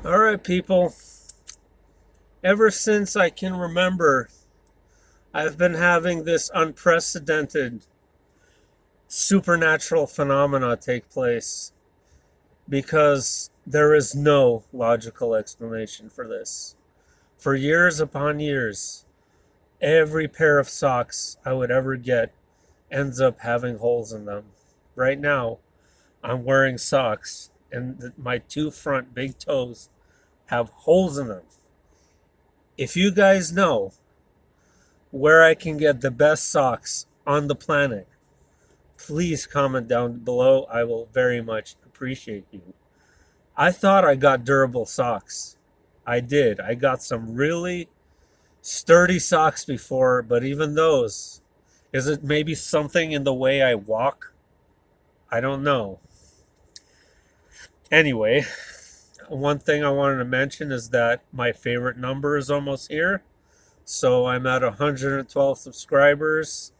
All right, people. Ever since I can remember, I've been having this unprecedented supernatural phenomena take place because there is no logical explanation for this. For years upon years, every pair of socks I would ever get ends up having holes in them. Right now, I'm wearing socks, and my two front big toes have holes in them. If you guys know where I can get the best socks on the planet, please comment down below. I will very much appreciate you. I thought I got durable socks. I did. I got some really sturdy socks before, but even those, is it maybe something in the way I walk? I don't know. Anyway, one thing I wanted to mention is that my favorite number is almost here. So I'm at 112 subscribers.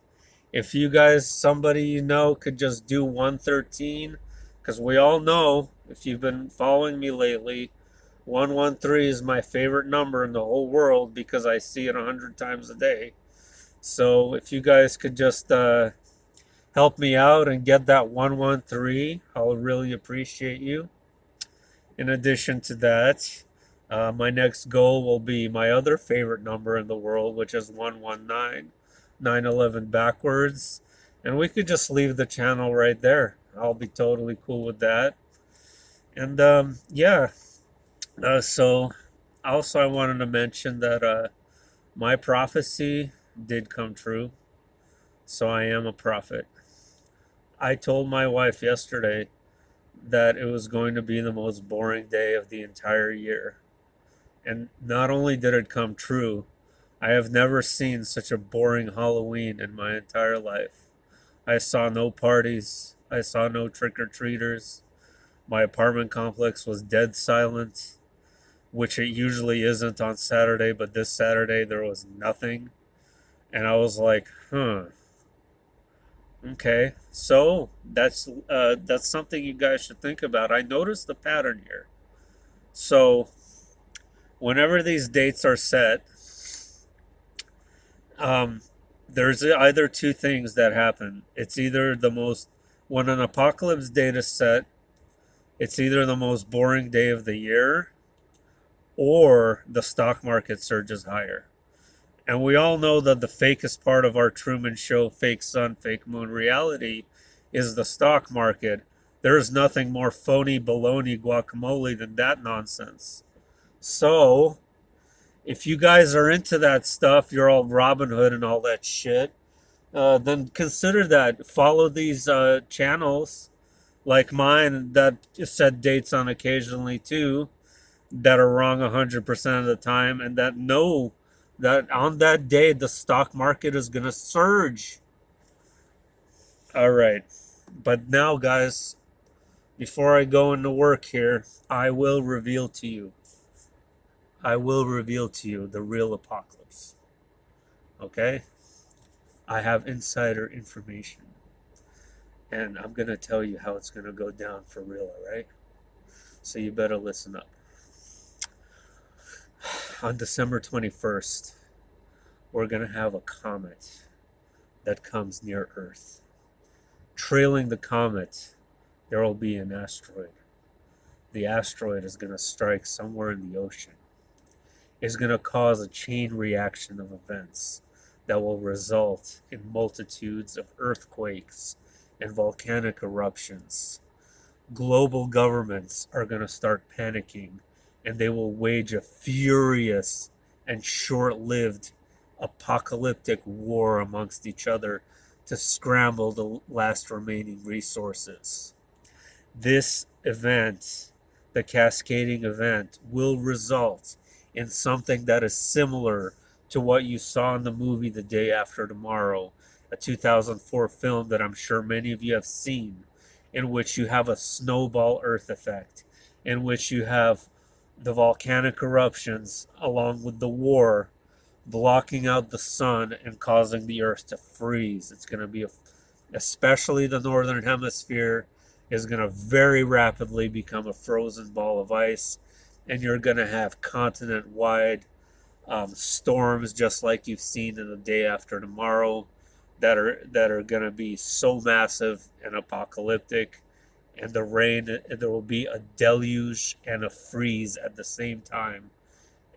If you guys, somebody you know, could just do 113, because we all know, if you've been following me lately, 113 is my favorite number in the whole world because I see it 100 times a day. So if you guys could just help me out and get that 113, I'll really appreciate you. In addition to that, my next goal will be my other favorite number in the world, which is 119. 911 backwards, and we could just leave the channel right there. I'll be totally cool with that. And yeah, so also I wanted to mention that my prophecy did come true. So I am a prophet. I told my wife yesterday that it was going to be the most boring day of the entire year. And not only did it come true, I have never seen such a boring Halloween in my entire life. I saw no parties. I saw no trick or treaters. My apartment complex was dead silent, which it usually isn't on Saturday, but this Saturday there was nothing. And I was like, okay. So that's something you guys should think about. I noticed the pattern here. So whenever these dates are set, um, there's either two things that happen. It's either the most, when an apocalypse date is set, it's either the most boring day of the year or the stock market surges higher. And we all know that the fakest part of our Truman Show, fake sun, fake moon reality is the stock market. There's nothing more phony baloney guacamole than that nonsense. So, if you guys are into that stuff, you're all Robin Hood and all that shit, then consider that. Follow these channels like mine that set dates on occasionally too, that are wrong 100% of the time, and that know that on that day the stock market is going to surge. All right. But now, guys, before I go into work here, I will reveal to you. I will reveal to you the real apocalypse. Okay? I have insider information. And I'm going to tell you how it's going to go down for real, all right? So you better listen up. On December 21st, we're going to have a comet that comes near Earth. Trailing the comet, there will be an asteroid. The asteroid is going to strike somewhere in the ocean. It's going to cause a chain reaction of events that will result in multitudes of earthquakes and volcanic eruptions. Global governments are going to start panicking, and they will wage a furious and short-lived apocalyptic war amongst each other to scramble the last remaining resources. This event, the cascading event, will result in something that is similar to what you saw in the movie The Day After Tomorrow, a 2004 film that I'm sure many of you have seen, in which you have a snowball Earth effect, in which you have the volcanic eruptions along with the war blocking out the sun and causing the Earth to freeze. It's going to be, especially the northern hemisphere, is going to very rapidly become a frozen ball of ice. and you're going to have continent-wide storms, just like you've seen in the day after tomorrow, that are going to be so massive and apocalyptic. And the rain, there will be a deluge and a freeze at the same time,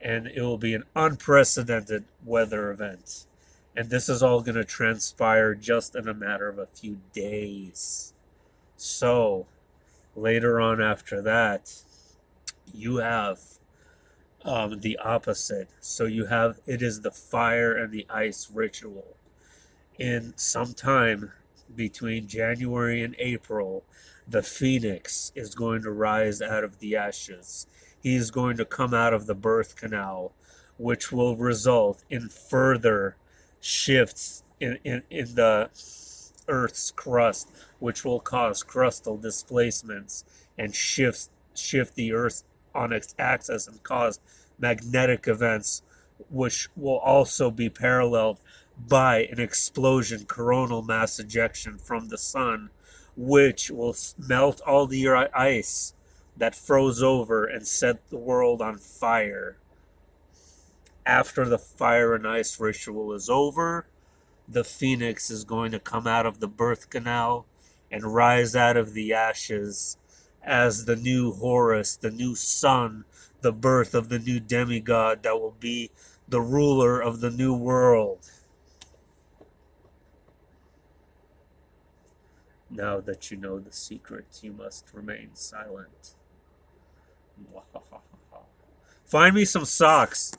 and it will be an unprecedented weather event. And this is all going to transpire just in a matter of a few days. So, later on after that, you have the opposite. So, you have it is the fire and the ice ritual. In some time between January and April, the phoenix is going to rise out of the ashes. He is going to come out of the birth canal, which will result in further shifts in the Earth's crust, which will cause crustal displacements and shift the Earth on its axis and cause magnetic events, which will also be paralleled by an explosion, coronal mass ejection from the sun, which will melt all the ice that froze over and set the world on fire. After the fire and ice ritual is over, the phoenix is going to come out of the birth canal and rise out of the ashes as the new Horus, the new sun, the birth of the new demigod that will be the ruler of the new world. Now that you know the secret, you must remain silent. Find me some socks.